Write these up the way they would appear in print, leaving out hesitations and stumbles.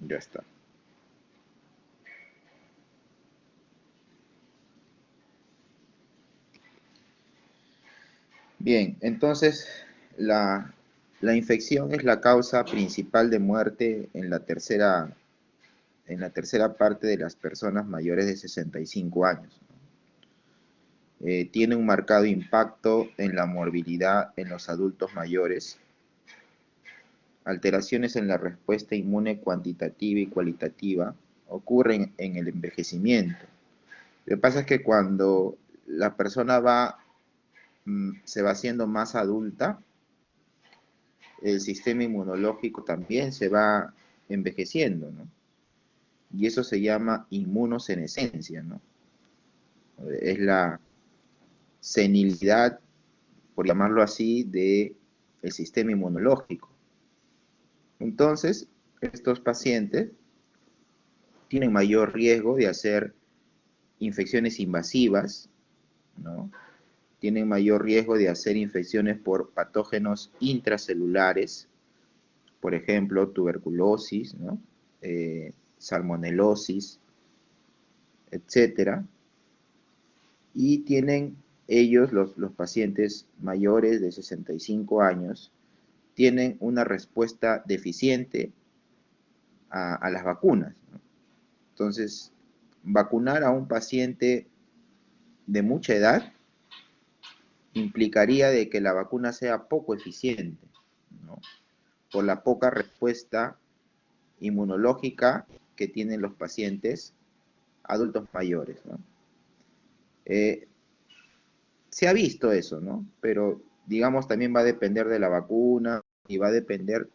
Ya está. Bien, entonces la infección es la causa principal de muerte en la tercera parte de las personas mayores de 65 años. Tiene un marcado impacto en la morbilidad en los adultos mayores, alteraciones en la respuesta inmune cuantitativa y cualitativa ocurren en el envejecimiento. Lo que pasa es que cuando la persona se va haciendo más adulta, el sistema inmunológico también se va envejeciendo, ¿no? Y eso se llama inmunosenescencia, ¿no? Es la senilidad, por llamarlo así, del sistema inmunológico. Entonces, estos pacientes tienen mayor riesgo de hacer infecciones invasivas, ¿no? Tienen mayor riesgo de hacer infecciones por patógenos intracelulares, por ejemplo, tuberculosis, ¿no? Salmonelosis, etcétera. Y tienen ellos, los pacientes mayores de 65 años, tienen una respuesta deficiente a las vacunas, ¿no? Entonces, vacunar a un paciente de mucha edad implicaría de que la vacuna sea poco eficiente, ¿no? Por la poca respuesta inmunológica que tienen los pacientes adultos mayores, ¿no? Se ha visto eso, ¿no? Pero digamos también va a depender de la vacuna y va a depender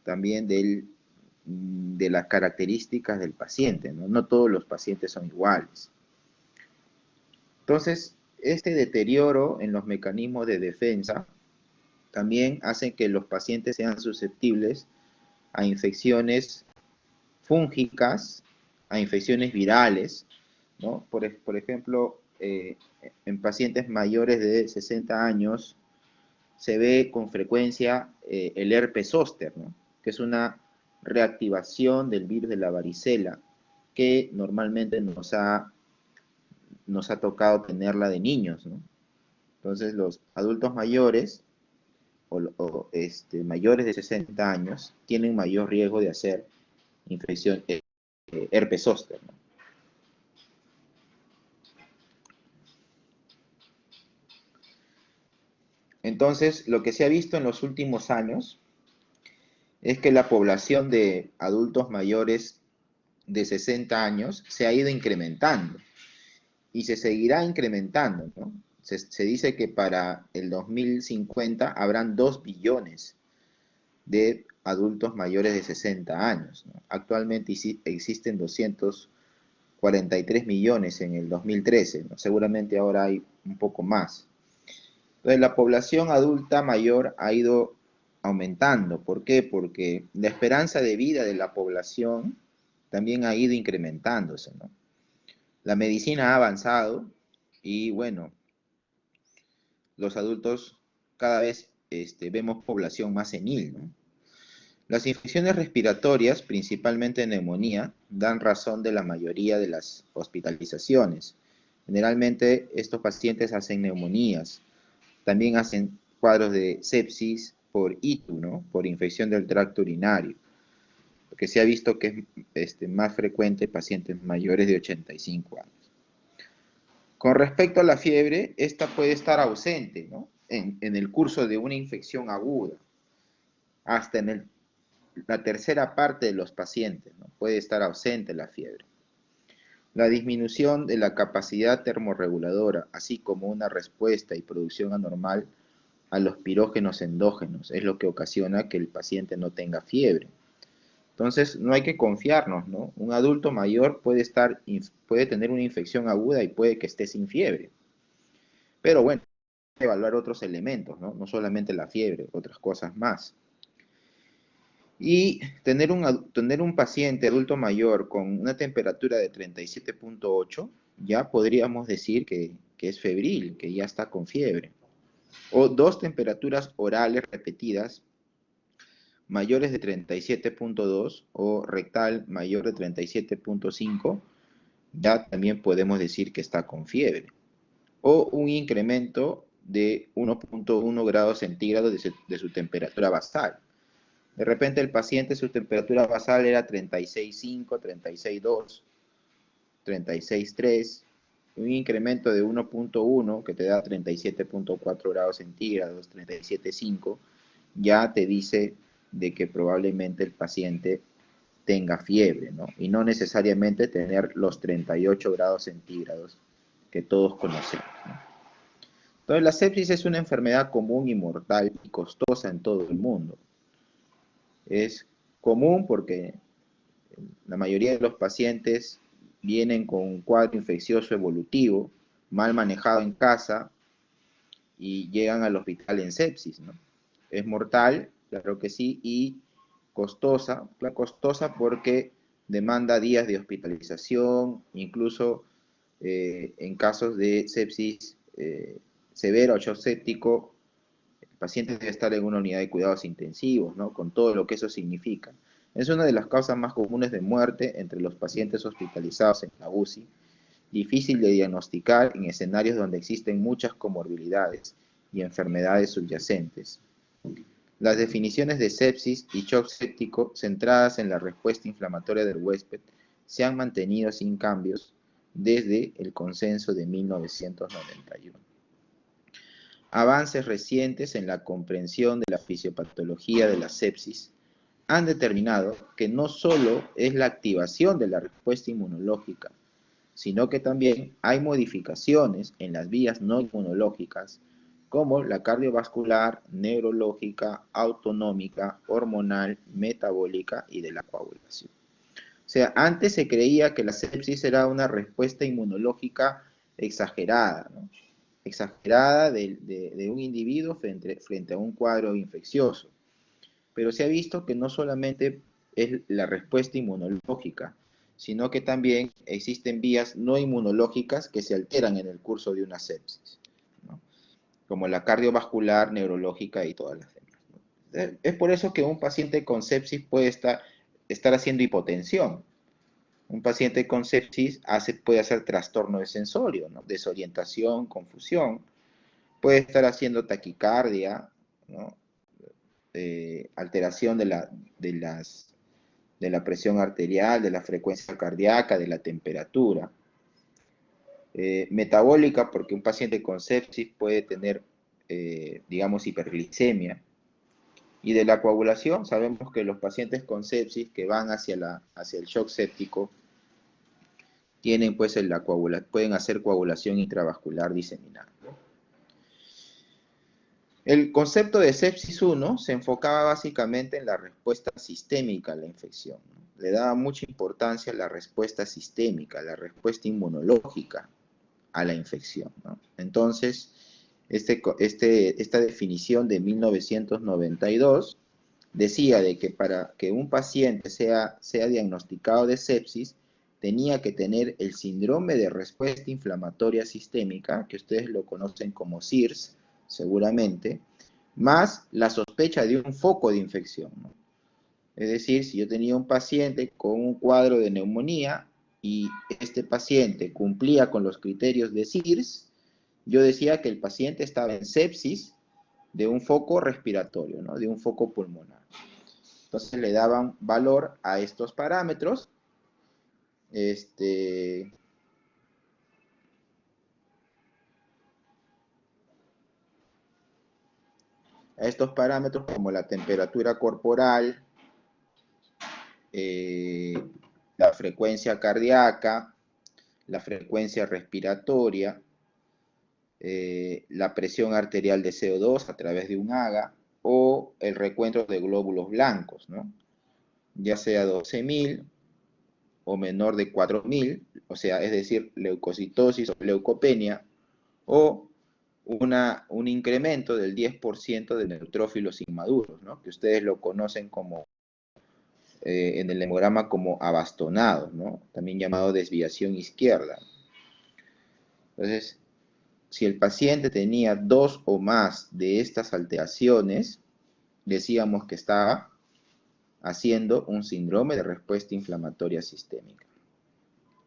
también de las características del paciente, ¿no? No todos los pacientes son iguales. Entonces, este deterioro en los mecanismos de defensa también hace que los pacientes sean susceptibles a infecciones fúngicas, a infecciones virales, ¿no? Por ejemplo, en pacientes mayores de 60 años se ve con frecuencia el herpes zóster, ¿no? Que es una reactivación del virus de la varicela que normalmente nos ha tocado tenerla de niños, ¿no? Entonces los adultos mayores mayores de 60 años tienen mayor riesgo de hacer infección herpes zóster, ¿no? Entonces, lo que se ha visto en los últimos años es que la población de adultos mayores de 60 años se ha ido incrementando y se seguirá incrementando, ¿no? Se dice que para el 2050 habrán 2 billones de adultos mayores de 60 años, ¿no? Actualmente existen 243 millones en el 2013, ¿no? Seguramente ahora hay un poco más. Entonces, la población adulta mayor ha ido aumentando. ¿Por qué? Porque la esperanza de vida de la población también ha ido incrementándose, ¿no? La medicina ha avanzado y bueno, los adultos cada vez vemos población más senil, ¿no? Las infecciones respiratorias, principalmente neumonía, dan razón de la mayoría de las hospitalizaciones. Generalmente estos pacientes hacen neumonías, también hacen cuadros de sepsis por ITU, ¿no? Por infección del tracto urinario, porque se ha visto que es más frecuente en pacientes mayores de 85 años. Con respecto a la fiebre, esta puede estar ausente, ¿no? En el curso de una infección aguda, hasta en la tercera parte de los pacientes, ¿no? Puede estar ausente la fiebre. La disminución de la capacidad termorreguladora, así como una respuesta y producción anormal a los pirógenos endógenos, es lo que ocasiona que el paciente no tenga fiebre. Entonces, no hay que confiarnos, ¿no? Un adulto mayor puede tener una infección aguda y puede que esté sin fiebre. Pero bueno, hay que evaluar otros elementos, ¿no? No solamente la fiebre, otras cosas más. Y tener un paciente adulto mayor con una temperatura de 37.8, ya podríamos decir que es febril, que ya está con fiebre. O dos temperaturas orales repetidas mayores de 37.2 o rectal mayor de 37.5, ya también podemos decir que está con fiebre. O un incremento de 1.1 grados centígrados de su temperatura basal. De repente el paciente, su temperatura basal era 36.5, 36.2, 36.3, un incremento de 1.1 que te da 37.4 grados centígrados, 37.5, ya te dice de que probablemente el paciente tenga fiebre, ¿no? Y no necesariamente tener los 38 grados centígrados que todos conocemos, ¿no? Entonces, la sepsis es una enfermedad común y mortal y costosa en todo el mundo. Es común porque la mayoría de los pacientes vienen con un cuadro infeccioso evolutivo, mal manejado en casa y llegan al hospital en sepsis, ¿no? Es mortal, claro que sí, y costosa, costosa porque demanda días de hospitalización, incluso en casos de sepsis severa o shock séptico, el paciente debe estar en una unidad de cuidados intensivos, ¿no? Con todo lo que eso significa. Es una de las causas más comunes de muerte entre los pacientes hospitalizados en la UCI, difícil de diagnosticar en escenarios donde existen muchas comorbilidades y enfermedades subyacentes. Las definiciones de sepsis y shock séptico centradas en la respuesta inflamatoria del huésped se han mantenido sin cambios desde el consenso de 1991. Avances recientes en la comprensión de la fisiopatología de la sepsis han determinado que no solo es la activación de la respuesta inmunológica, sino que también hay modificaciones en las vías no inmunológicas, como la cardiovascular, neurológica, autonómica, hormonal, metabólica y de la coagulación. O sea, antes se creía que la sepsis era una respuesta inmunológica exagerada, ¿no? Exagerada de un individuo frente a un cuadro infeccioso. Pero se ha visto que no solamente es la respuesta inmunológica, sino que también existen vías no inmunológicas que se alteran en el curso de una sepsis, ¿no? Como la cardiovascular, neurológica y todas las demás, ¿no? Es por eso que un paciente con sepsis puede estar haciendo hipotensión. Un paciente con sepsis puede hacer trastorno de sensorio, ¿no? Desorientación, confusión, puede estar haciendo taquicardia, ¿no? Alteración de la presión arterial, de la frecuencia cardíaca, de la temperatura. Metabólica, porque un paciente con sepsis puede tener, digamos, hiperglicemia. Y de la coagulación, sabemos que los pacientes con sepsis que van hacia el shock séptico tienen, pues, pueden hacer coagulación intravascular diseminada, ¿no? El concepto de sepsis 1 se enfocaba básicamente en la respuesta sistémica a la infección, ¿no? Le daba mucha importancia a la respuesta sistémica, a la respuesta inmunológica a la infección, ¿no? Entonces, esta definición de 1992 decía de que para que un paciente sea diagnosticado de sepsis, tenía que tener el síndrome de respuesta inflamatoria sistémica, que ustedes lo conocen como SIRS, seguramente, más la sospecha de un foco de infección, ¿no? Es decir, si yo tenía un paciente con un cuadro de neumonía y este paciente cumplía con los criterios de SIRS, yo decía que el paciente estaba en sepsis de un foco respiratorio, ¿no? De un foco pulmonar. Entonces le daban valor a estos parámetros. A estos parámetros como la temperatura corporal, la frecuencia cardíaca, la frecuencia respiratoria, la presión arterial de CO2 a través de un AGA o el recuento de glóbulos blancos, ¿no? Ya sea 12.000 o menor de 4.000, o sea, es decir, leucocitosis o leucopenia, o un incremento del 10% de neutrófilos inmaduros, ¿no? Que ustedes lo conocen como, en el hemograma como abastonados, ¿no? También llamado desviación izquierda. Entonces, si el paciente tenía 2 o más de estas alteraciones, decíamos que estaba haciendo un síndrome de respuesta inflamatoria sistémica.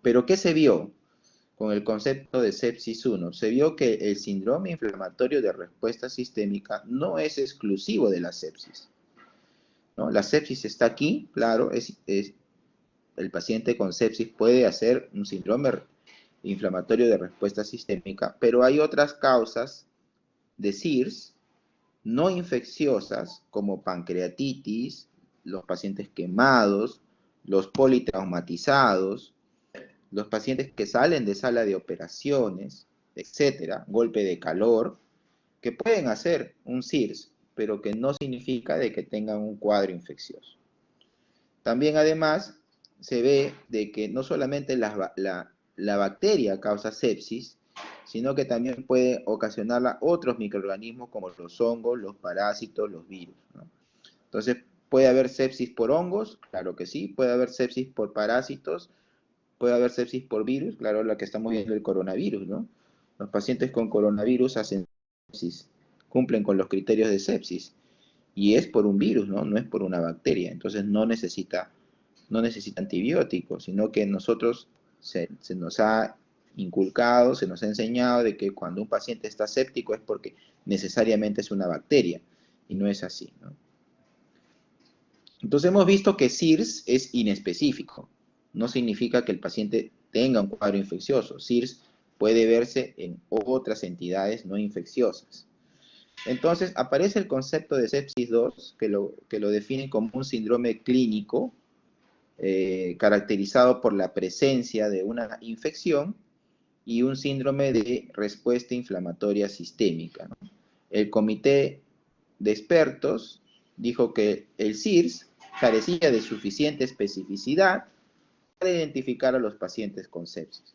¿Pero qué se vio con el concepto de sepsis 1? Se vio que el síndrome inflamatorio de respuesta sistémica no es exclusivo de la sepsis, ¿no? La sepsis está aquí, claro, el paciente con sepsis puede hacer un síndrome inflamatorio de respuesta sistémica, pero hay otras causas de SIRS no infecciosas como pancreatitis, los pacientes quemados, los politraumatizados, los pacientes que salen de sala de operaciones, etcétera, golpe de calor, que pueden hacer un SIRS, pero que no significa de que tengan un cuadro infeccioso. También además se ve de que no solamente la bacteria causa sepsis, sino que también puede ocasionarla otros microorganismos como los hongos, los parásitos, los virus, ¿no? Entonces, ¿puede haber sepsis por hongos? Claro que sí. ¿Puede haber sepsis por parásitos? ¿Puede haber sepsis por virus? Claro, la que estamos viendo el coronavirus, ¿no? Los pacientes con coronavirus hacen sepsis, cumplen con los criterios de sepsis, y es por un virus, ¿no? No es por una bacteria. Entonces no necesita antibióticos, sino que nosotros se nos ha inculcado, se nos ha enseñado de que cuando un paciente está séptico es porque necesariamente es una bacteria, y no es así, ¿no? Entonces hemos visto que SIRS es inespecífico. No significa que el paciente tenga un cuadro infeccioso. SIRS puede verse en otras entidades no infecciosas. Entonces aparece el concepto de sepsis 2, que lo define como un síndrome clínico caracterizado por la presencia de una infección y un síndrome de respuesta inflamatoria sistémica, ¿no? El comité de expertos dijo que el SIRS carecía de suficiente especificidad para identificar a los pacientes con sepsis.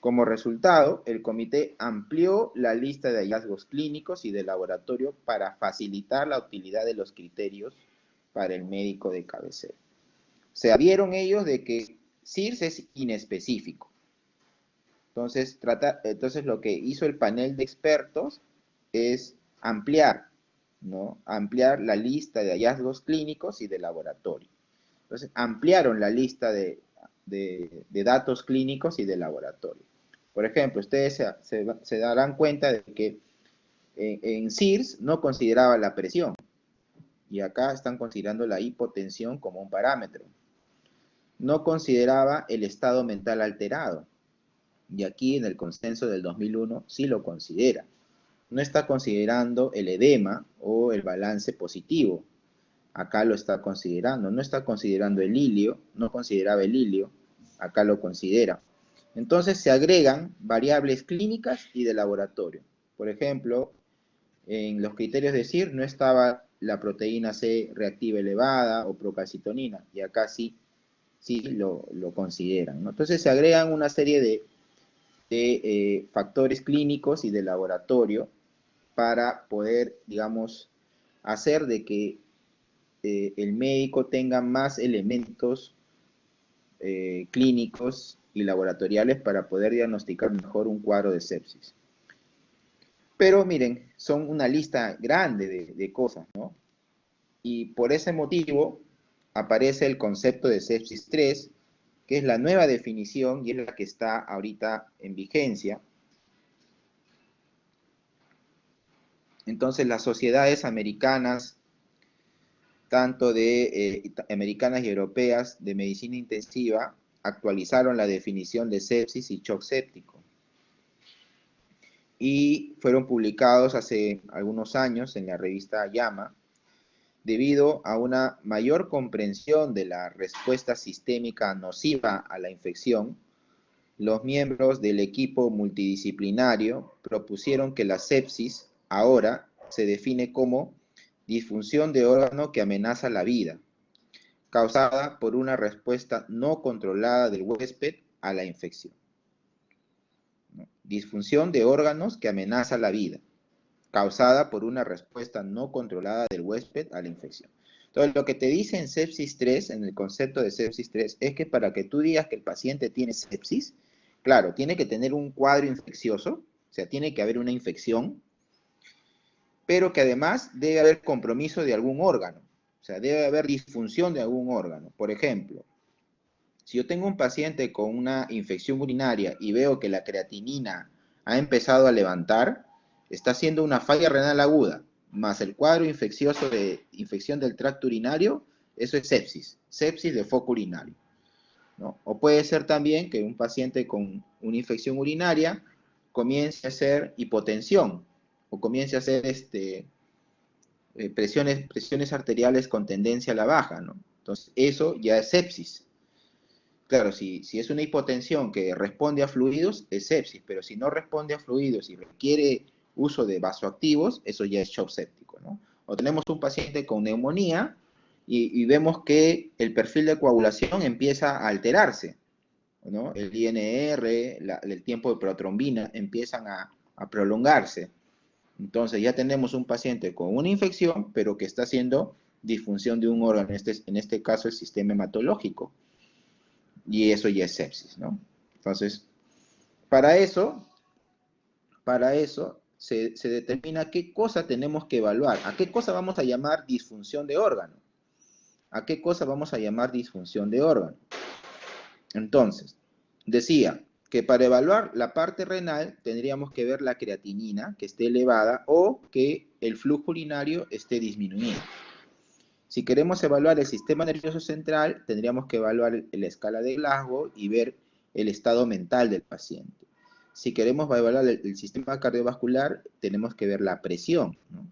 Como resultado, el comité amplió la lista de hallazgos clínicos y de laboratorio para facilitar la utilidad de los criterios para el médico de cabecera. Se vieron ellos de que SIRS es inespecífico. Entonces lo que hizo el panel de expertos es ampliar, ¿no? Ampliar la lista de hallazgos clínicos y de laboratorio. Entonces, ampliaron la lista de datos clínicos y de laboratorio. Por ejemplo, ustedes se darán cuenta de que en SIRS no consideraba la presión, y acá están considerando la hipotensión como un parámetro. No consideraba el estado mental alterado, y aquí en el consenso del 2001 sí lo considera. No está considerando el edema o el balance positivo. Acá lo está considerando. No está considerando el hilio, no consideraba el hilio, acá lo considera. Entonces se agregan variables clínicas y de laboratorio. Por ejemplo, en los criterios de SIR no estaba la proteína C reactiva elevada o procalcitonina, y acá sí lo consideran, ¿no? Entonces se agregan una serie de factores clínicos y de laboratorio para poder, digamos, hacer de que el médico tenga más elementos clínicos y laboratoriales para poder diagnosticar mejor un cuadro de sepsis. Pero miren, son una lista grande de cosas, ¿no? Y por ese motivo aparece el concepto de sepsis 3, que es la nueva definición y es la que está ahorita en vigencia. Entonces las sociedades americanas, tanto de americanas y europeas de medicina intensiva, actualizaron la definición de sepsis y shock séptico. Y fueron publicados hace algunos años en la revista JAMA, debido a una mayor comprensión de la respuesta sistémica nociva a la infección. Los miembros del equipo multidisciplinario propusieron que la sepsis ahora se define como disfunción de órgano que amenaza la vida, causada por una respuesta no controlada del huésped a la infección. Disfunción de órganos que amenaza la vida, causada por una respuesta no controlada del huésped a la infección. Entonces, lo que te dice en sepsis 3, en el concepto de sepsis 3, es que para que tú digas que el paciente tiene sepsis, claro, tiene que tener un cuadro infeccioso, o sea, tiene que haber una infección, pero que además debe haber compromiso de algún órgano. O sea, debe haber disfunción de algún órgano. Por ejemplo, si yo tengo un paciente con una infección urinaria y veo que la creatinina ha empezado a levantar, está haciendo una falla renal aguda, más el cuadro infeccioso de infección del tracto urinario, eso es sepsis, sepsis de foco urinario, ¿no? O puede ser también que un paciente con una infección urinaria comience a hacer hipotensión o comience a hacer presiones arteriales con tendencia a la baja, ¿no? Entonces, eso ya es sepsis. Claro, si es una hipotensión que responde a fluidos, es sepsis, pero si no responde a fluidos y requiere uso de vasoactivos, eso ya es shock séptico, ¿no? O tenemos un paciente con neumonía y vemos que el perfil de coagulación empieza a alterarse, ¿no? El INR, el tiempo de protrombina empiezan a prolongarse. Entonces ya tenemos un paciente con una infección, pero que está haciendo disfunción de un órgano, en este caso el sistema hematológico. Y eso ya es sepsis, ¿no? Entonces, para eso se determina qué cosa tenemos que evaluar, a qué cosa vamos a llamar disfunción de órgano, a qué cosa vamos a llamar disfunción de órgano. Entonces, decía que para evaluar la parte renal tendríamos que ver la creatinina, que esté elevada, o que el flujo urinario esté disminuido. Si queremos evaluar el sistema nervioso central, tendríamos que evaluar la escala de Glasgow y ver el estado mental del paciente. Si queremos evaluar el sistema cardiovascular, tenemos que ver la presión, ¿no?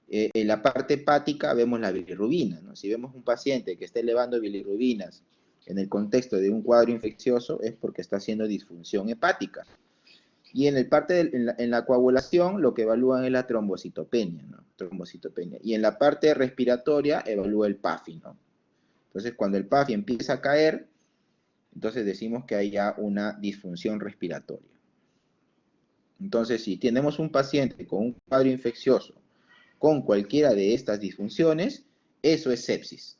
En la parte hepática vemos la bilirrubina, ¿no? Si vemos un paciente que está elevando bilirrubinas en el contexto de un cuadro infeccioso, es porque está haciendo disfunción hepática. Y en la coagulación lo que evalúan es la trombocitopenia, ¿no? Trombocitopenia. Y en la parte respiratoria evalúa el PAFI, ¿no? Entonces, cuando el PAFI empieza a caer, entonces decimos que hay ya una disfunción respiratoria. Entonces, si tenemos un paciente con un cuadro infeccioso con cualquiera de estas disfunciones, eso es sepsis.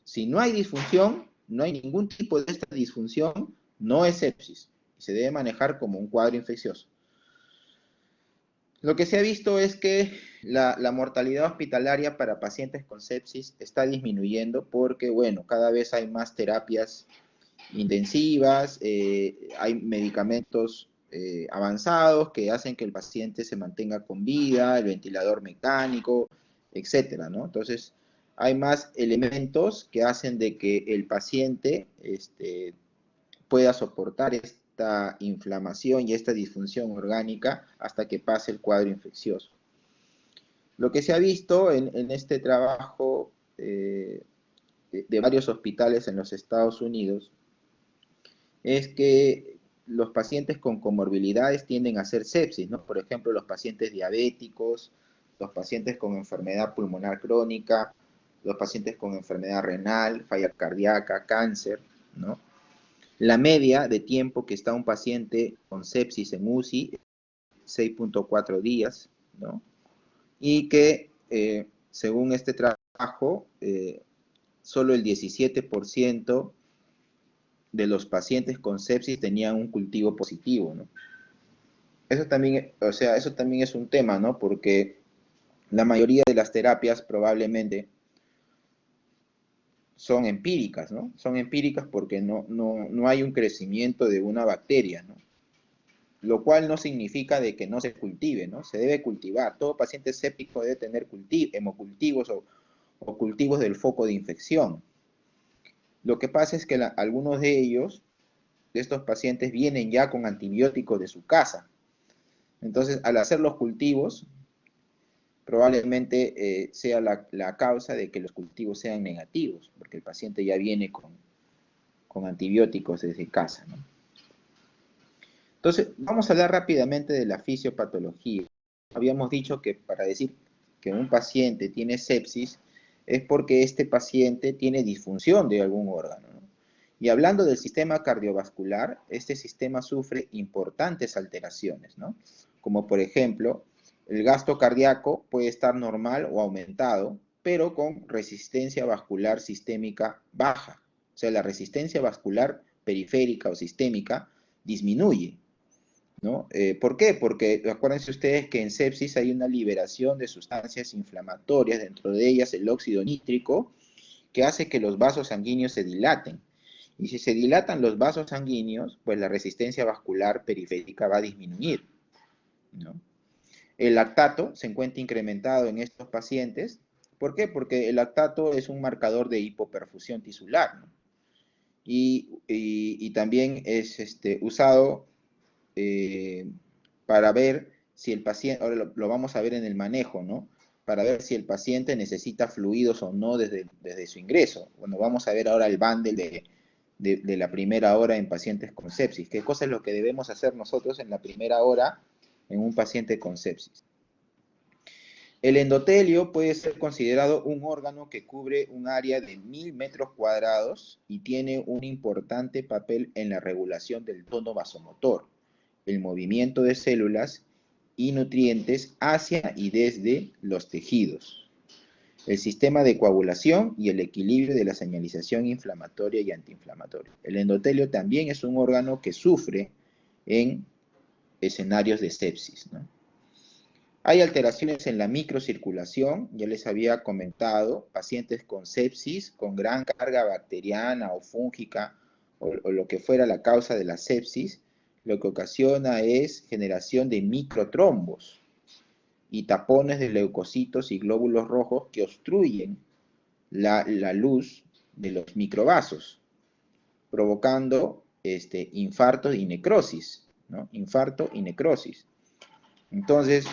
Si no hay disfunción, no hay ningún tipo de esta disfunción, no es sepsis. Se debe manejar como un cuadro infeccioso. Lo que se ha visto es que la mortalidad hospitalaria para pacientes con sepsis está disminuyendo porque, bueno, cada vez hay más terapias intensivas, hay medicamentos avanzados que hacen que el paciente se mantenga con vida, el ventilador mecánico, etcétera, ¿no? Entonces, hay más elementos que hacen de que el paciente pueda soportar esta inflamación y esta disfunción orgánica hasta que pase el cuadro infeccioso. Lo que se ha visto en este trabajo de varios hospitales en los Estados Unidos es que los pacientes con comorbilidades tienden a hacer sepsis, ¿no? Por ejemplo, los pacientes diabéticos, los pacientes con enfermedad pulmonar crónica, los pacientes con enfermedad renal, falla cardíaca, cáncer, ¿no? La media de tiempo que está un paciente con sepsis en UCI, 6.4 días, ¿no? Y que, según este trabajo, solo el 17% de los pacientes con sepsis tenían un cultivo positivo, ¿no? Eso también, o sea, eso también es un tema, ¿no? Porque la mayoría de las terapias probablemente son empíricas, ¿no? Son empíricas porque no hay un crecimiento de una bacteria, ¿no? Lo cual no significa de que no se cultive, ¿no? Se debe cultivar. Todo paciente séptico debe tener hemocultivos o cultivos del foco de infección. Lo que pasa es que algunos de ellos, de estos pacientes, vienen ya con antibióticos de su casa. Entonces, al hacer los cultivos, probablemente sea la causa de que los cultivos sean negativos, porque el paciente ya viene con antibióticos desde casa, ¿no? Entonces, vamos a hablar rápidamente de la fisiopatología. Habíamos dicho que para decir que un paciente tiene sepsis es porque este paciente tiene disfunción de algún órgano, ¿no? Y hablando del sistema cardiovascular, este sistema sufre importantes alteraciones, ¿no? Como por ejemplo, el gasto cardíaco puede estar normal o aumentado, pero con resistencia vascular sistémica baja. O sea, la resistencia vascular periférica o sistémica disminuye. ¿no? ¿Por qué? Porque acuérdense ustedes que en sepsis hay una liberación de sustancias inflamatorias, dentro de ellas el óxido nítrico, que hace que los vasos sanguíneos se dilaten. Y si se dilatan los vasos sanguíneos, pues la resistencia vascular periférica va a disminuir, ¿no? El lactato se encuentra incrementado en estos pacientes. ¿Por qué? Porque el lactato es un marcador de hipoperfusión tisular, ¿no? Y también es usado eh, para ver si el paciente, ahora lo vamos a ver en el manejo, ¿no? Para ver si el paciente necesita fluidos o no desde su ingreso. Bueno, vamos a ver ahora el bundle de la primera hora en pacientes con sepsis. ¿Qué cosa es lo que debemos hacer nosotros en la primera hora en un paciente con sepsis? El endotelio puede ser considerado un órgano que cubre un área de 1000 metros cuadrados y tiene un importante papel en la regulación del tono vasomotor, el movimiento de células y nutrientes hacia y desde los tejidos, el sistema de coagulación y el equilibrio de la señalización inflamatoria y antiinflamatoria. El endotelio también es un órgano que sufre en escenarios de sepsis, ¿no? Hay alteraciones en la microcirculación, ya les había comentado, pacientes con sepsis, con gran carga bacteriana o fúngica, o lo que fuera la causa de la sepsis, lo que ocasiona es generación de microtrombos y tapones de leucocitos y glóbulos rojos que obstruyen la luz de los microvasos, provocando infarto y necrosis, ¿no? Infarto y necrosis. Entonces,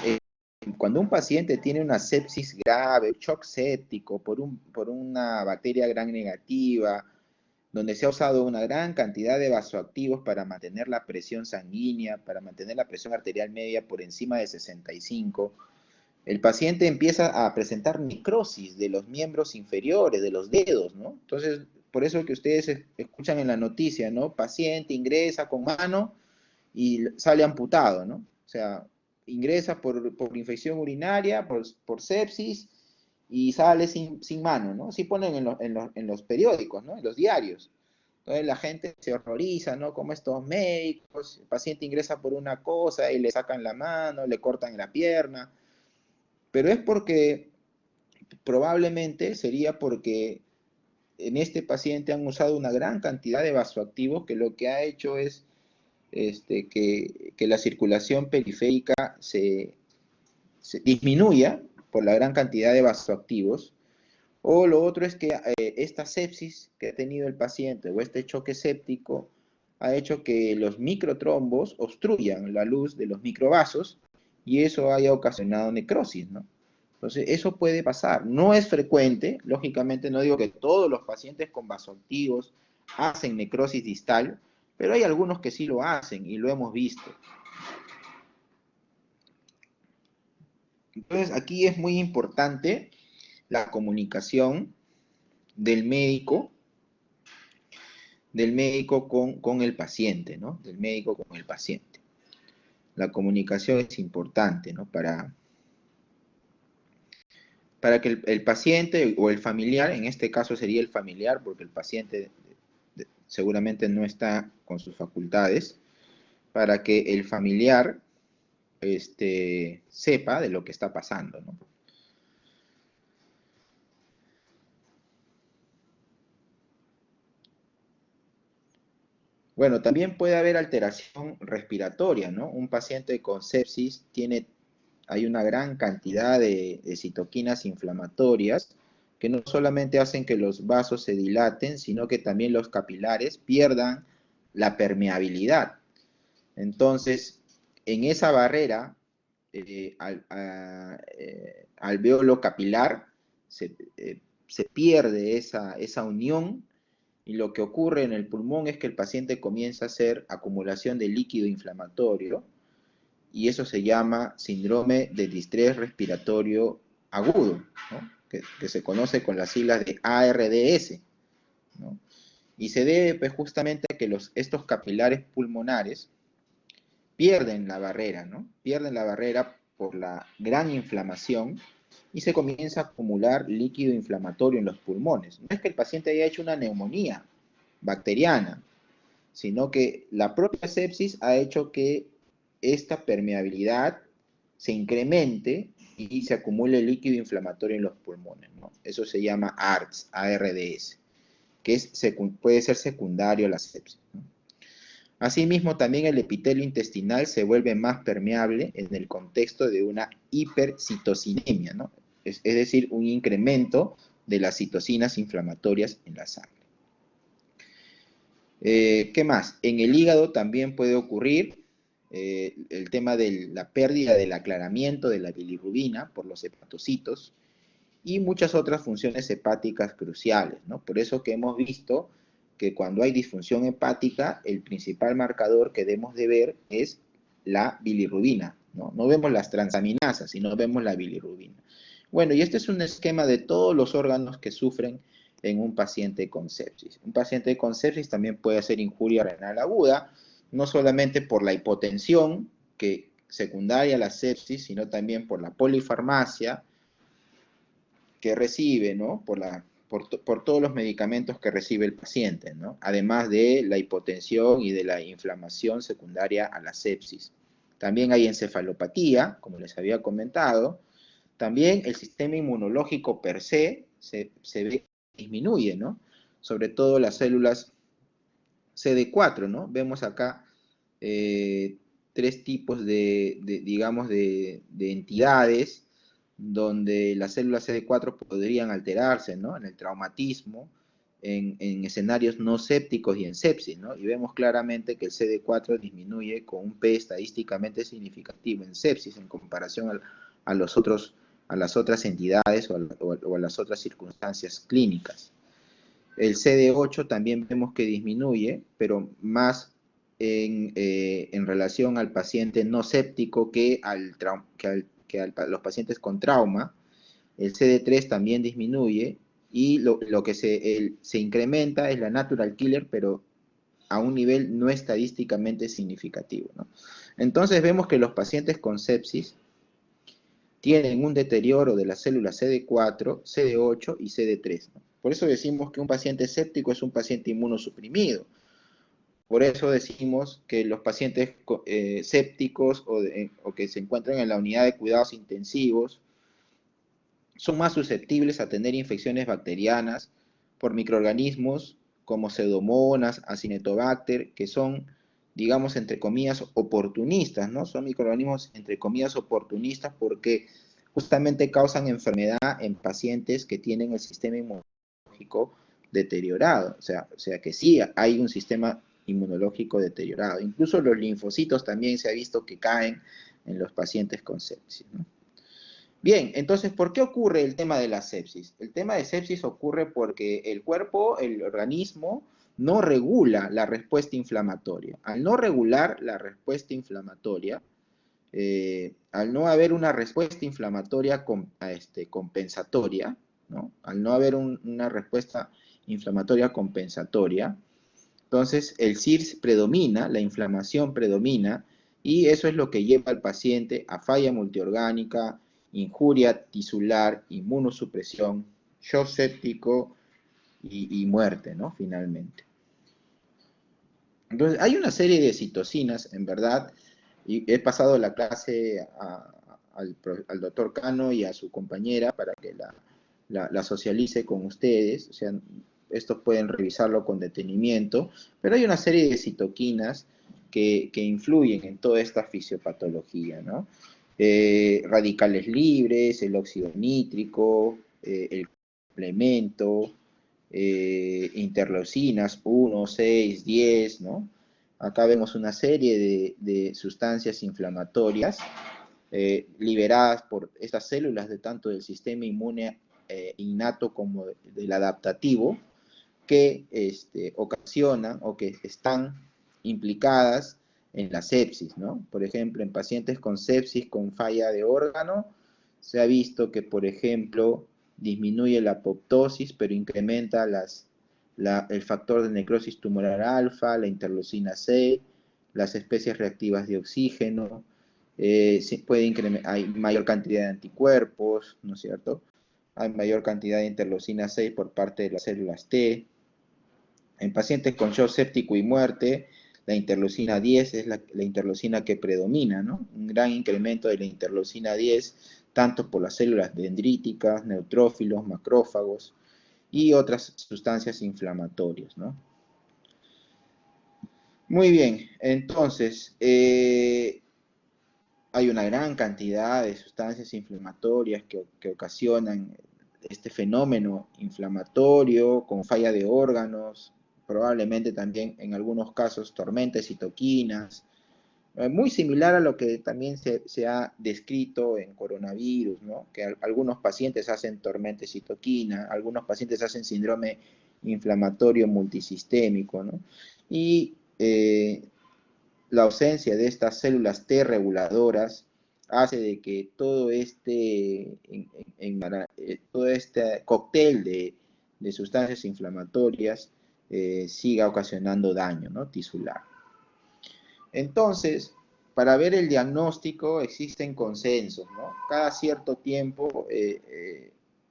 cuando un paciente tiene una sepsis grave, shock séptico por una bacteria gram negativa, donde se ha usado una gran cantidad de vasoactivos para mantener la presión sanguínea, para mantener la presión arterial media por encima de 65, el paciente empieza a presentar necrosis de los miembros inferiores, de los dedos, ¿no? Entonces, por eso que ustedes escuchan en la noticia, ¿no? Paciente ingresa con mano y sale amputado, ¿no? O sea, ingresa por infección urinaria, por sepsis, y sale sin mano, ¿no? Así ponen en los periódicos, ¿no? En los diarios. Entonces la gente se horroriza, ¿no? Como estos médicos, el paciente ingresa por una cosa y le sacan la mano, le cortan la pierna, pero es porque probablemente sería porque en este paciente han usado una gran cantidad de vasoactivos que lo que ha hecho es que la circulación periférica se disminuya por la gran cantidad de vasoactivos, o lo otro es que esta sepsis que ha tenido el paciente o este choque séptico ha hecho que los microtrombos obstruyan la luz de los microvasos y eso haya ocasionado necrosis, ¿no? Entonces, eso puede pasar. No es frecuente, lógicamente no digo que todos los pacientes con vasoactivos hacen necrosis distal, pero hay algunos que sí lo hacen y lo hemos visto. Entonces, aquí es muy importante la comunicación del médico, con el paciente, ¿no? Del médico con el paciente. La comunicación es importante, ¿no? Para que el paciente o el familiar, en este caso sería el familiar, porque el paciente seguramente no está con sus facultades, para que el familiar sepa de lo que está pasando, ¿no? Bueno, también puede haber alteración respiratoria, ¿no? Un paciente con sepsis hay una gran cantidad de citoquinas inflamatorias que no solamente hacen que los vasos se dilaten, sino que también los capilares pierdan la permeabilidad. Entonces, en esa barrera alveolo capilar se pierde esa unión y lo que ocurre en el pulmón es que el paciente comienza a hacer acumulación de líquido inflamatorio y eso se llama síndrome de distrés respiratorio agudo, ¿no? que se conoce con las siglas de ARDS, ¿no? Y se debe pues, justamente a que estos capilares pulmonares pierden la barrera, ¿no? Pierden la barrera por la gran inflamación y se comienza a acumular líquido inflamatorio en los pulmones. No es que el paciente haya hecho una neumonía bacteriana, sino que la propia sepsis ha hecho que esta permeabilidad se incremente y se acumule líquido inflamatorio en los pulmones, ¿no? Eso se llama ARDS, ARDS, que puede ser secundario a la sepsis, ¿no? Asimismo, también el epitelio intestinal se vuelve más permeable en el contexto de una hipercitocinemia, ¿no? Es decir, un incremento de las citocinas inflamatorias en la sangre. ¿Qué más? En el hígado también puede ocurrir el tema de la pérdida del aclaramiento de la bilirrubina por los hepatocitos y muchas otras funciones hepáticas cruciales, ¿no? Por eso que hemos visto que cuando hay disfunción hepática, el principal marcador que debemos de ver es la bilirrubina, ¿no? No vemos las transaminasas, sino vemos la bilirrubina. Bueno, y este es un esquema de todos los órganos que sufren en un paciente con sepsis. Un paciente con sepsis también puede hacer injuria renal aguda, no solamente por la hipotensión que secundaria a la sepsis, sino también por la polifarmacia que recibe, ¿no? Por todos los medicamentos que recibe el paciente, ¿no? Además de la hipotensión y de la inflamación secundaria a la sepsis. También hay encefalopatía, como les había comentado. También el sistema inmunológico per se disminuye, ¿no? Sobre todo las células CD4, ¿no? Vemos acá tres tipos digamos, de entidades donde las células CD4 podrían alterarse, ¿no? En el traumatismo, en escenarios no sépticos y en sepsis, ¿no? Y vemos claramente que el CD4 disminuye con un P estadísticamente significativo en sepsis en comparación a las otras entidades o a las otras circunstancias clínicas. El CD8 también vemos que disminuye, pero más en relación al paciente no séptico que a los pacientes con trauma. El CD3 también disminuye y lo que se incrementa es la natural killer, pero a un nivel no estadísticamente significativo, ¿no? Entonces vemos que los pacientes con sepsis tienen un deterioro de las células CD4, CD8 y CD3, ¿no? Por eso decimos que un paciente séptico es un paciente inmunosuprimido. Por eso decimos que los pacientes sépticos o que se encuentran en la unidad de cuidados intensivos son más susceptibles a tener infecciones bacterianas por microorganismos como Pseudomonas, Acinetobacter, que son, digamos, entre comillas, oportunistas, ¿no? Son microorganismos, entre comillas, oportunistas porque justamente causan enfermedad en pacientes que tienen el sistema inmunológico deteriorado. O sea que sí hay un sistema inmunológico deteriorado. Incluso los linfocitos también se ha visto que caen en los pacientes con sepsis, ¿no? Bien, entonces, ¿por qué ocurre el tema de la sepsis? El tema de sepsis ocurre porque el cuerpo, el organismo, no regula la respuesta inflamatoria. Al no regular la respuesta inflamatoria, al no haber una respuesta inflamatoria compensatoria, ¿no? Al no haber una respuesta inflamatoria compensatoria, entonces el CIRS predomina, la inflamación predomina, y eso es lo que lleva al paciente a falla multiorgánica, injuria tisular, inmunosupresión, shock séptico y muerte, ¿no? Finalmente. Entonces, hay una serie de citocinas, en verdad, y he pasado la clase al doctor Cano y a su compañera para que la socialice con ustedes, o sea, estos pueden revisarlo con detenimiento, pero hay una serie de citoquinas que influyen en toda esta fisiopatología, ¿no? Radicales libres, el óxido nítrico, el complemento, interleucinas 1, 6, 10, ¿no? Acá vemos una serie de sustancias inflamatorias liberadas por estas células de tanto del sistema inmune innato como del adaptativo, que ocasionan o que están implicadas en la sepsis, ¿no? Por ejemplo, en pacientes con sepsis con falla de órgano, se ha visto que, por ejemplo, disminuye la apoptosis, pero incrementa el factor de necrosis tumoral alfa, la interleucina 6, las especies reactivas de oxígeno, hay mayor cantidad de anticuerpos, ¿no es cierto? Hay mayor cantidad de interleucina 6 por parte de las células T. En pacientes con shock séptico y muerte, La interleucina 10 es la interleucina que predomina, ¿no? Un gran incremento de la interleucina 10, tanto por las células dendríticas, neutrófilos, macrófagos y otras sustancias inflamatorias, ¿no? Muy bien, entonces, hay una gran cantidad de sustancias inflamatorias que ocasionan este fenómeno inflamatorio con falla de órganos, probablemente también en algunos casos tormentas citoquinas, muy similar a lo que también se ha descrito en coronavirus, ¿no? Que algunos pacientes hacen tormenta citoquina, algunos pacientes hacen síndrome inflamatorio multisistémico, ¿no? Y la ausencia de estas células T reguladoras hace de que todo este cóctel de sustancias inflamatorias siga ocasionando daño, ¿no? Tisular. Entonces, para ver el diagnóstico existen consensos, ¿no? Cada cierto tiempo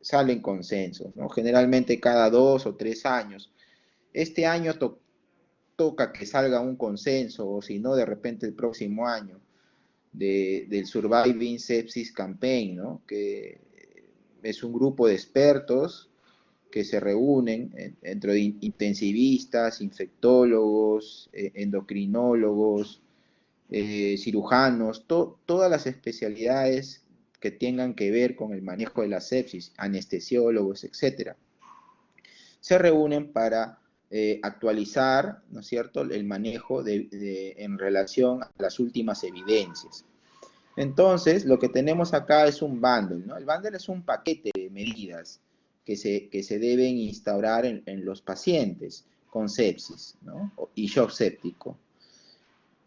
salen consensos, ¿no? Generalmente cada 2 o 3 años. Este año toca que salga un consenso, o si no, de repente el próximo año, del Surviving Sepsis Campaign, ¿no? Que es un grupo de expertos que se reúnen entre intensivistas, infectólogos, endocrinólogos, cirujanos, todas las especialidades que tengan que ver con el manejo de la sepsis, anestesiólogos, etcétera, se reúnen para actualizar, ¿no es cierto?, el manejo en relación a las últimas evidencias. Entonces, lo que tenemos acá es un bundle, ¿no? El bundle es un paquete de medidas que se deben instaurar en los pacientes con sepsis, ¿no? Y shock séptico.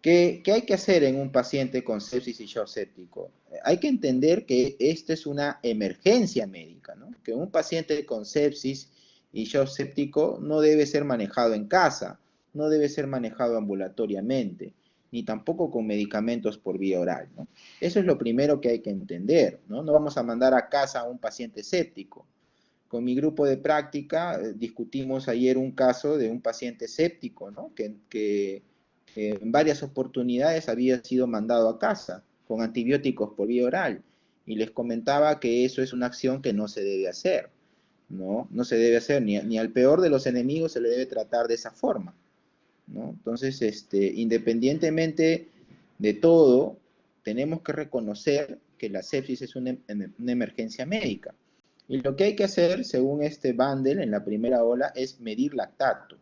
¿Qué hay que hacer en un paciente con sepsis y shock séptico? Hay que entender que esto es una emergencia médica, ¿no? Que un paciente con sepsis y shock séptico no debe ser manejado en casa, no debe ser manejado ambulatoriamente, ni tampoco con medicamentos por vía oral, ¿no? Eso es lo primero que hay que entender, ¿no? No vamos a mandar a casa a un paciente séptico. Con mi grupo de práctica discutimos ayer un caso de un paciente séptico, ¿no? Que en varias oportunidades había sido mandado a casa con antibióticos por vía oral y les comentaba que eso es una acción que no se debe hacer, ¿no? No se debe hacer, ni al peor de los enemigos se le debe tratar de esa forma, ¿no? Entonces, independientemente de todo, tenemos que reconocer que la sepsis es una emergencia médica. Y lo que hay que hacer, según este bundle en la primera ola, es medir lactato.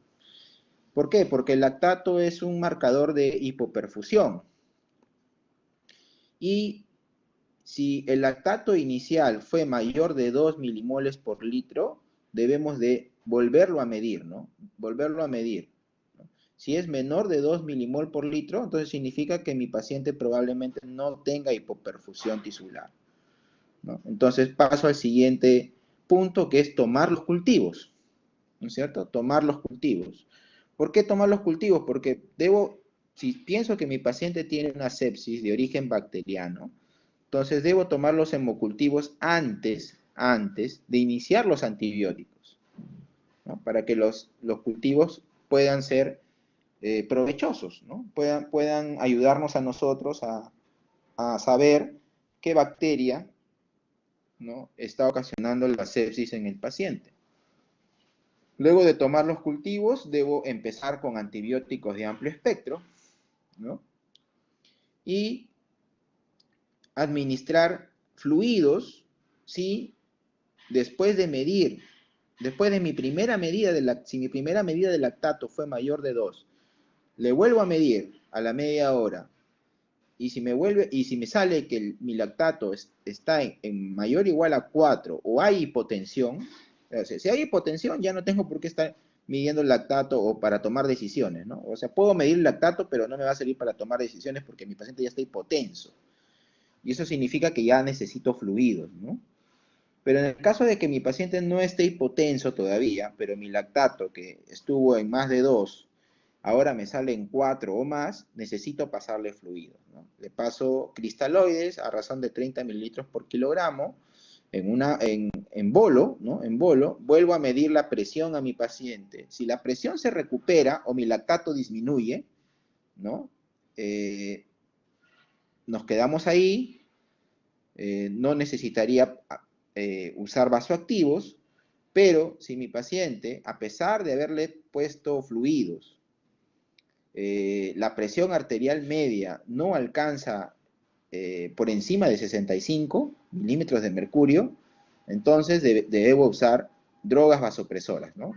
¿Por qué? Porque el lactato es un marcador de hipoperfusión. Y si el lactato inicial fue mayor de 2 milimoles por litro, debemos de volverlo a medir, ¿no? Volverlo a medir. Si es menor de 2 milimol por litro, entonces significa que mi paciente probablemente no tenga hipoperfusión tisular, ¿no? Entonces paso al siguiente punto, que es tomar los cultivos, ¿no es cierto? Tomar los cultivos. ¿Por qué tomar los cultivos? Porque si pienso que mi paciente tiene una sepsis de origen bacteriano, entonces debo tomar los hemocultivos antes de iniciar los antibióticos, ¿no? Para que los cultivos puedan ser provechosos, ¿no? Puedan ayudarnos a nosotros a saber qué bacteria, ¿no?, está ocasionando la sepsis en el paciente. Luego de tomar los cultivos, debo empezar con antibióticos de amplio espectro, ¿no? Y administrar fluidos, ¿sí? Después de mi primera medida si mi primera medida de lactato fue mayor de 2, le vuelvo a medir a la media hora, y si me sale que mi lactato está en mayor o igual a 4, o hay hipotensión, o sea, si hay hipotensión ya no tengo por qué estar midiendo el lactato o para tomar decisiones, ¿no? O sea, puedo medir el lactato, pero no me va a servir para tomar decisiones porque mi paciente ya está hipotenso. Y eso significa que ya necesito fluidos, ¿no? Pero en el caso de que mi paciente no esté hipotenso todavía, pero mi lactato, que estuvo en más de 2, ahora me sale en 4 o más, necesito pasarle fluidos, ¿no? Le paso cristaloides a razón de 30 mililitros por kilogramo en bolo, ¿no? En bolo, vuelvo a medir la presión a mi paciente. Si la presión se recupera o mi lactato disminuye, ¿no? Nos quedamos ahí, no necesitaría usar vasoactivos, pero si mi paciente, a pesar de haberle puesto fluidos, la presión arterial media no alcanza por encima de 65 milímetros de mercurio, entonces debo usar drogas vasopresoras, ¿no?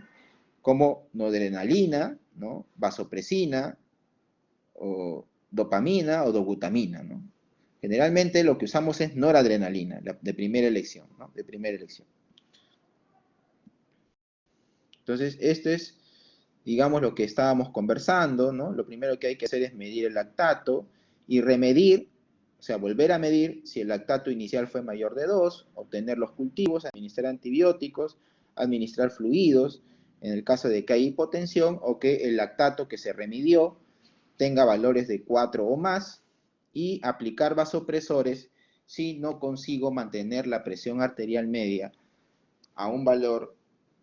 Como noradrenalina, ¿no? Vasopresina, o dopamina o dobutamina, ¿no? Generalmente lo que usamos es noradrenalina, de primera elección, ¿no? De primera elección. Entonces, esto es, digamos, lo que estábamos conversando, ¿no? Lo primero que hay que hacer es medir el lactato y remedir, o sea, volver a medir si el lactato inicial fue mayor de 2, obtener los cultivos, administrar antibióticos, administrar fluidos, en el caso de que hay hipotensión o que el lactato que se remidió tenga valores de 4 o más, y aplicar vasopresores si no consigo mantener la presión arterial media a un valor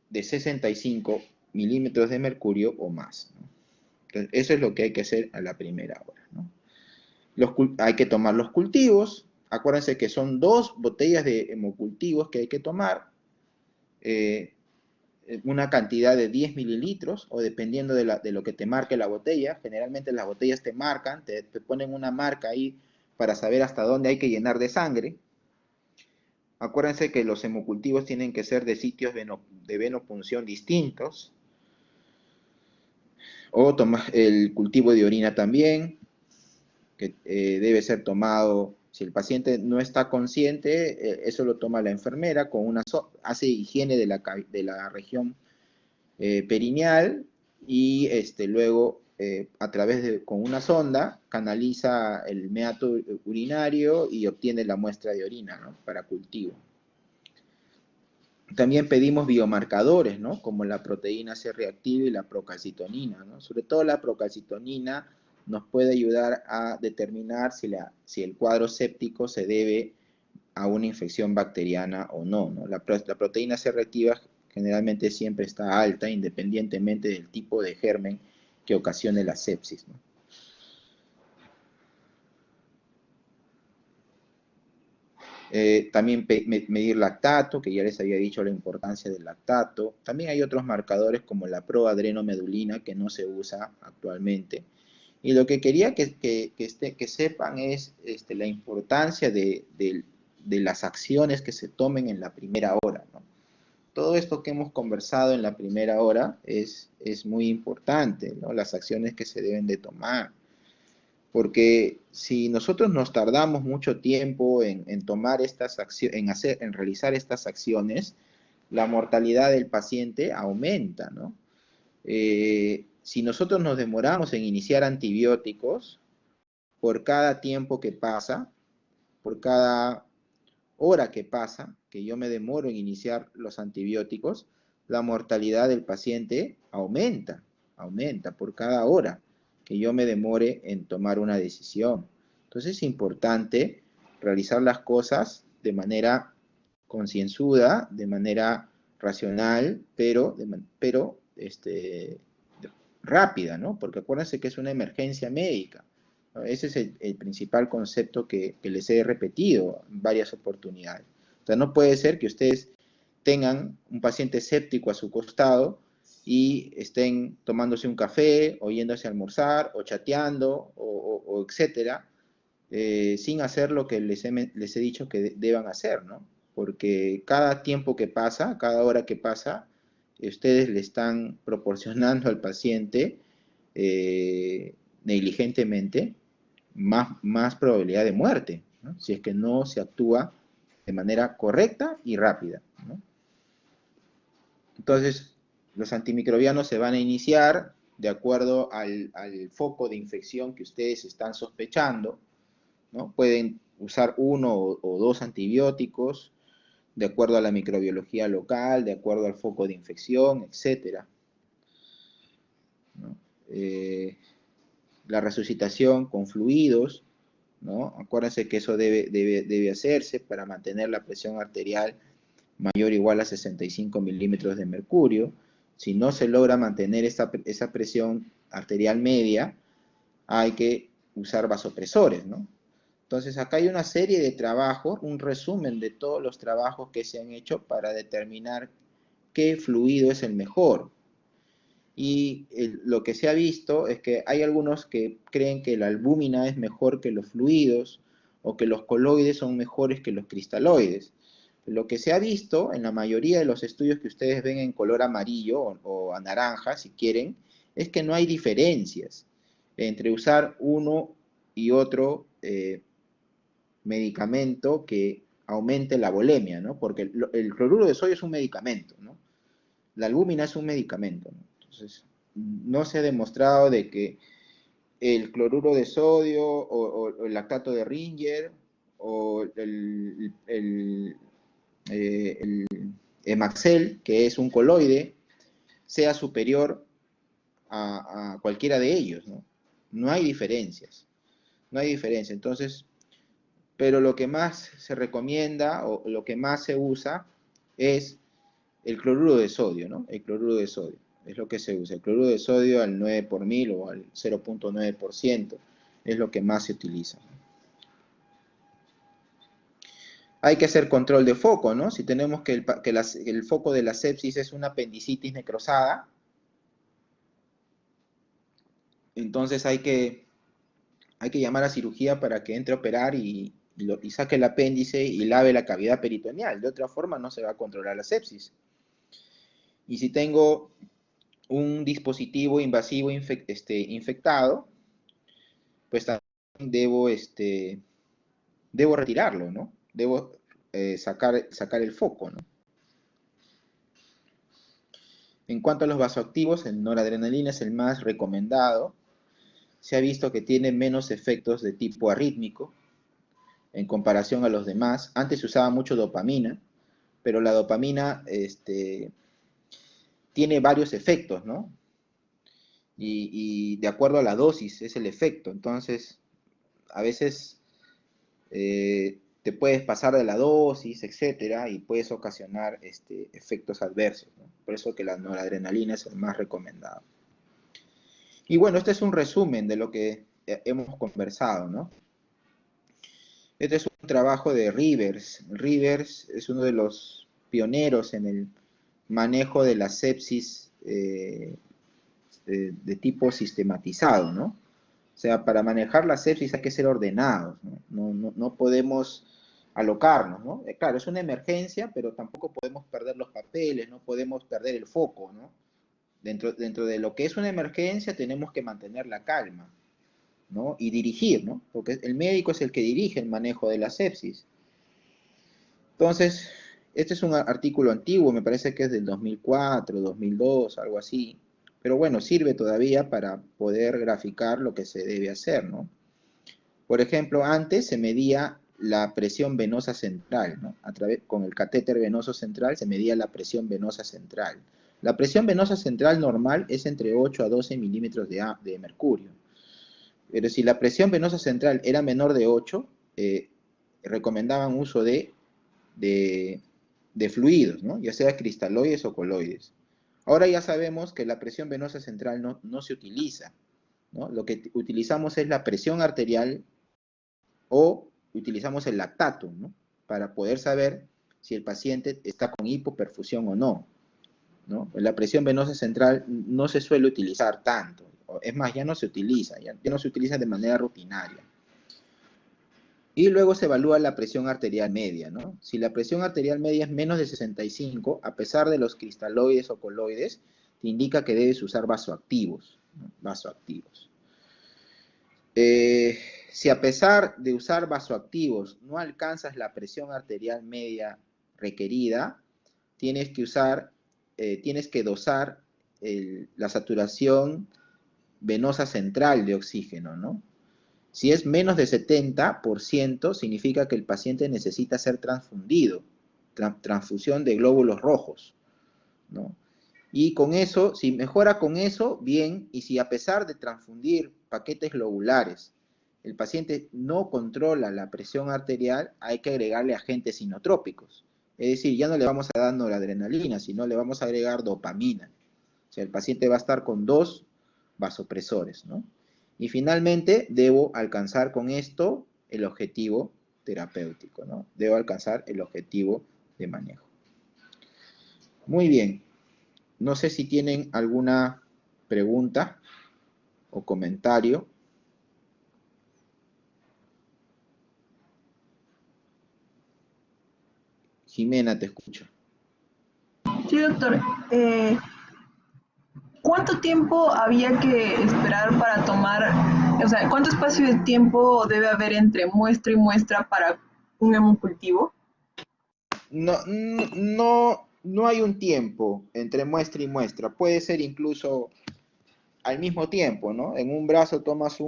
de 65 milímetros de mercurio o más, ¿no? Entonces, eso es lo que hay que hacer a la primera hora, ¿no? Hay que tomar los cultivos. Acuérdense que son 2 botellas de hemocultivos que hay que tomar, una cantidad de 10 mililitros, o dependiendo de lo que te marque la botella. Generalmente las botellas te marcan, te ponen una marca ahí para saber hasta dónde hay que llenar de sangre. Acuérdense que los hemocultivos tienen que ser de sitios de venopunción distintos, o el cultivo de orina también, que debe ser tomado, si el paciente no está consciente, eso lo toma la enfermera, hace higiene de la región perineal, y luego a través con una sonda canaliza el meato urinario y obtiene la muestra de orina, ¿no? Para cultivo. También pedimos biomarcadores, ¿no? Como la proteína C reactiva y la procalcitonina, ¿no? Sobre todo la procalcitonina nos puede ayudar a determinar si el cuadro séptico se debe a una infección bacteriana o no, ¿no? La proteína C reactiva generalmente siempre está alta, independientemente del tipo de germen que ocasione la sepsis, ¿no? También medir lactato, que ya les había dicho la importancia del lactato. También hay otros marcadores como la proadrenomedulina, que no se usa actualmente. Y lo que quería que sepan es la importancia de las acciones que se tomen en la primera hora, ¿no? Todo esto que hemos conversado en la primera hora es muy importante, ¿no? Las acciones que se deben de tomar. Porque si nosotros nos tardamos mucho tiempo en tomar estas acciones, en realizar estas acciones, la mortalidad del paciente aumenta, ¿no? Si nosotros nos demoramos en iniciar antibióticos, por cada tiempo que pasa, por cada hora que pasa, que yo me demoro en iniciar los antibióticos, la mortalidad del paciente aumenta por cada hora que yo me demore en tomar una decisión. Entonces es importante realizar las cosas de manera concienzuda, de manera racional, pero rápida, ¿no? Porque acuérdense que es una emergencia médica, ¿no? Ese es el principal concepto que les he repetido en varias oportunidades. O sea, no puede ser que ustedes tengan un paciente séptico a su costado y estén tomándose un café, o yéndose a almorzar, o chateando, o etcétera, sin hacer lo que les he dicho que deban hacer, ¿no? Porque cada tiempo que pasa, cada hora que pasa, ustedes le están proporcionando al paciente negligentemente más probabilidad de muerte, ¿no? Si es que no se actúa de manera correcta y rápida, ¿no? Entonces, los antimicrobianos se van a iniciar de acuerdo al foco de infección que ustedes están sospechando, ¿no? Pueden usar 1 o 2 antibióticos de acuerdo a la microbiología local, de acuerdo al foco de infección, etc., ¿no? La resucitación con fluidos, ¿no? Acuérdense que eso debe hacerse para mantener la presión arterial mayor o igual a 65 milímetros de mercurio. Si no se logra mantener esa presión arterial media, hay que usar vasopresores, ¿no? Entonces acá hay una serie de trabajos, un resumen de todos los trabajos que se han hecho para determinar qué fluido es el mejor. Y lo que se ha visto es que hay algunos que creen que la albúmina es mejor que los fluidos o que los coloides son mejores que los cristaloides. Lo que se ha visto en la mayoría de los estudios que ustedes ven en color amarillo o a naranja, si quieren, es que no hay diferencias entre usar uno y otro medicamento que aumente la volemia, ¿no? Porque el cloruro de sodio es un medicamento, ¿no? La albúmina es un medicamento, ¿no? Entonces, no se ha demostrado de que el cloruro de sodio o el lactato de Ringer o el Emaxel, que es un coloide, sea superior a cualquiera de ellos, ¿no? No hay diferencias, no hay diferencia. Entonces, pero lo que más se recomienda o lo que más se usa es el cloruro de sodio, ¿no? El cloruro de sodio es lo que se usa. El cloruro de sodio al 9 por mil o al 0,9% es lo que más se utiliza. Hay que hacer control de foco, ¿no? Si tenemos que el foco de la sepsis es una apendicitis necrosada, entonces hay que llamar a cirugía para que entre a operar y saque el apéndice y lave la cavidad peritoneal. De otra forma no se va a controlar la sepsis. Y si tengo un dispositivo invasivo infectado, pues también debo retirarlo, ¿no? Debo sacar el foco, ¿no? En cuanto a los vasoactivos, el noradrenalina es el más recomendado. Se ha visto que tiene menos efectos de tipo arrítmico en comparación a los demás. Antes se usaba mucho dopamina, pero la dopamina tiene varios efectos, ¿no? Y de acuerdo a la dosis es el efecto. Entonces, a veces te puedes pasar de la dosis, etcétera, y puedes ocasionar efectos adversos, ¿no? Por eso que la noradrenalina es el más recomendado. Y bueno, este es un resumen de lo que hemos conversado, ¿no? Este es un trabajo de Rivers. Rivers es uno de los pioneros en el manejo de la sepsis de tipo sistematizado, ¿no? O sea, para manejar la sepsis hay que ser ordenados, ¿no? No podemos alocarnos, ¿no? Claro, es una emergencia, pero tampoco podemos perder los papeles, no podemos perder el foco, ¿no? Dentro de lo que es una emergencia tenemos que mantener la calma, ¿no? Y dirigir, ¿no? Porque el médico es el que dirige el manejo de la sepsis. Entonces, este es un artículo antiguo, me parece que es del 2004, 2002, algo así. Pero bueno, sirve todavía para poder graficar lo que se debe hacer, ¿no? Por ejemplo, antes se medía la presión venosa central, ¿no? Con el catéter venoso central se medía la presión venosa central. La presión venosa central normal es entre 8 a 12 milímetros de mercurio. Pero si la presión venosa central era menor de 8, recomendaban uso de fluidos, ¿no? Ya sea cristaloides o coloides. Ahora ya sabemos que la presión venosa central no se utiliza, ¿no? Lo que utilizamos es la presión arterial o utilizamos el lactato, ¿no? Para poder saber si el paciente está con hipoperfusión o no, ¿no? La presión venosa central no se suele utilizar tanto, es más, ya no se utiliza, ya no se utiliza de manera rutinaria. Y luego se evalúa la presión arterial media, ¿no? Si la presión arterial media es menos de 65, a pesar de los cristaloides o coloides, te indica que debes usar vasoactivos, ¿no? Vasoactivos. Si a pesar de usar vasoactivos no alcanzas la presión arterial media requerida, tienes que dosar la saturación venosa central de oxígeno, ¿no? Si es menos de 70%, significa que el paciente necesita ser transfundido, transfusión de glóbulos rojos, ¿no? Y con eso, si mejora con eso, bien, y si a pesar de transfundir paquetes globulares, el paciente no controla la presión arterial, hay que agregarle agentes inotrópicos. Es decir, ya no le vamos a dar noradrenalina, sino le vamos a agregar dopamina. O sea, el paciente va a estar con 2 vasopresores, ¿no? Y finalmente, debo alcanzar con esto el objetivo terapéutico, ¿no? Debo alcanzar el objetivo de manejo. Muy bien. No sé si tienen alguna pregunta o comentario. Jimena, te escucho. Sí, doctor. ¿Cuánto tiempo había que esperar para tomar, o sea, cuánto espacio de tiempo debe haber entre muestra y muestra para un hemocultivo? No hay un tiempo entre muestra y muestra. Puede ser incluso al mismo tiempo, ¿no? En un brazo tomas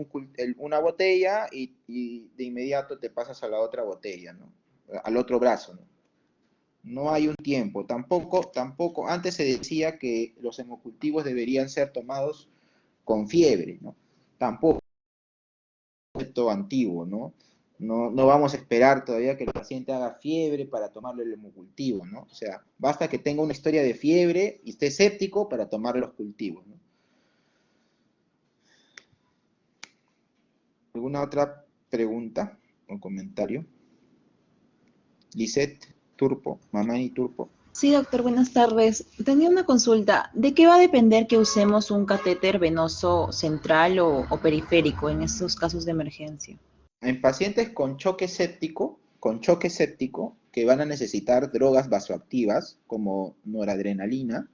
una botella y de inmediato te pasas a la otra botella, ¿no? Al otro brazo, ¿no? No hay un tiempo. Tampoco, antes se decía que los hemocultivos deberían ser tomados con fiebre, ¿no? Tampoco es todo antiguo, ¿no? No vamos a esperar todavía que el paciente haga fiebre para tomarle el hemocultivo, ¿no? O sea, basta que tenga una historia de fiebre y esté séptico para tomar los cultivos, ¿no? ¿Alguna otra pregunta o comentario? Lisette Turpo, Mamani Turpo. Sí, doctor, buenas tardes. Tenía una consulta. ¿De qué va a depender que usemos un catéter venoso central o periférico en estos casos de emergencia? En pacientes con choque séptico, que van a necesitar drogas vasoactivas como noradrenalina,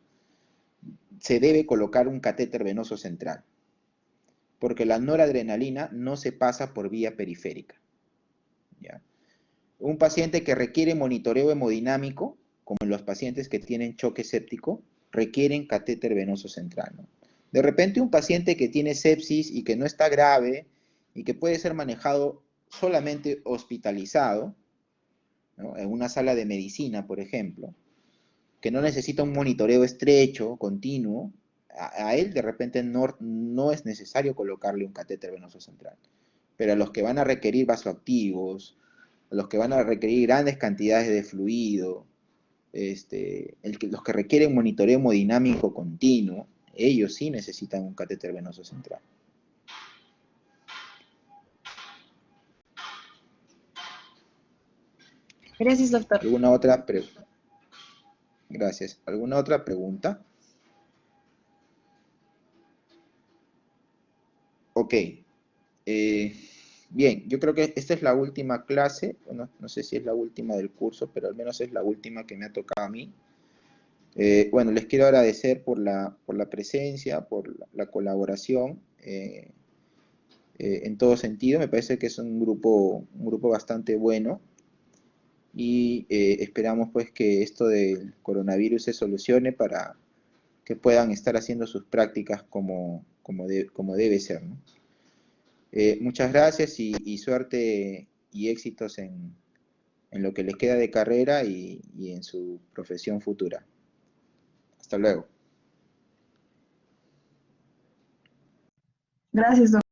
se debe colocar un catéter venoso central, porque la noradrenalina no se pasa por vía periférica, ¿ya? Un paciente que requiere monitoreo hemodinámico, como los pacientes que tienen choque séptico, requieren catéter venoso central, ¿no? De repente un paciente que tiene sepsis y que no está grave y que puede ser manejado solamente hospitalizado, ¿no? En una sala de medicina, por ejemplo, que no necesita un monitoreo estrecho, continuo, a él de repente no es necesario colocarle un catéter venoso central. Pero a los que van a requerir vasoactivos, a los que van a requerir grandes cantidades de fluido, los que requieren monitoreo hemodinámico continuo, ellos sí necesitan un catéter venoso central. Gracias, doctor. ¿Alguna otra pregunta? Gracias. ¿Alguna otra pregunta? Ok. Eh, bien, yo creo que esta es la última clase. Bueno, no sé si es la última del curso, pero al menos es la última que me ha tocado a mí. Bueno, les quiero agradecer por la presencia, por la colaboración en todo sentido. Me parece que es un grupo bastante bueno y esperamos pues que esto del coronavirus se solucione para que puedan estar haciendo sus prácticas como debe ser, ¿no? Muchas gracias y suerte y éxitos en lo que les queda de carrera y en su profesión futura. Hasta luego. Gracias, doctor.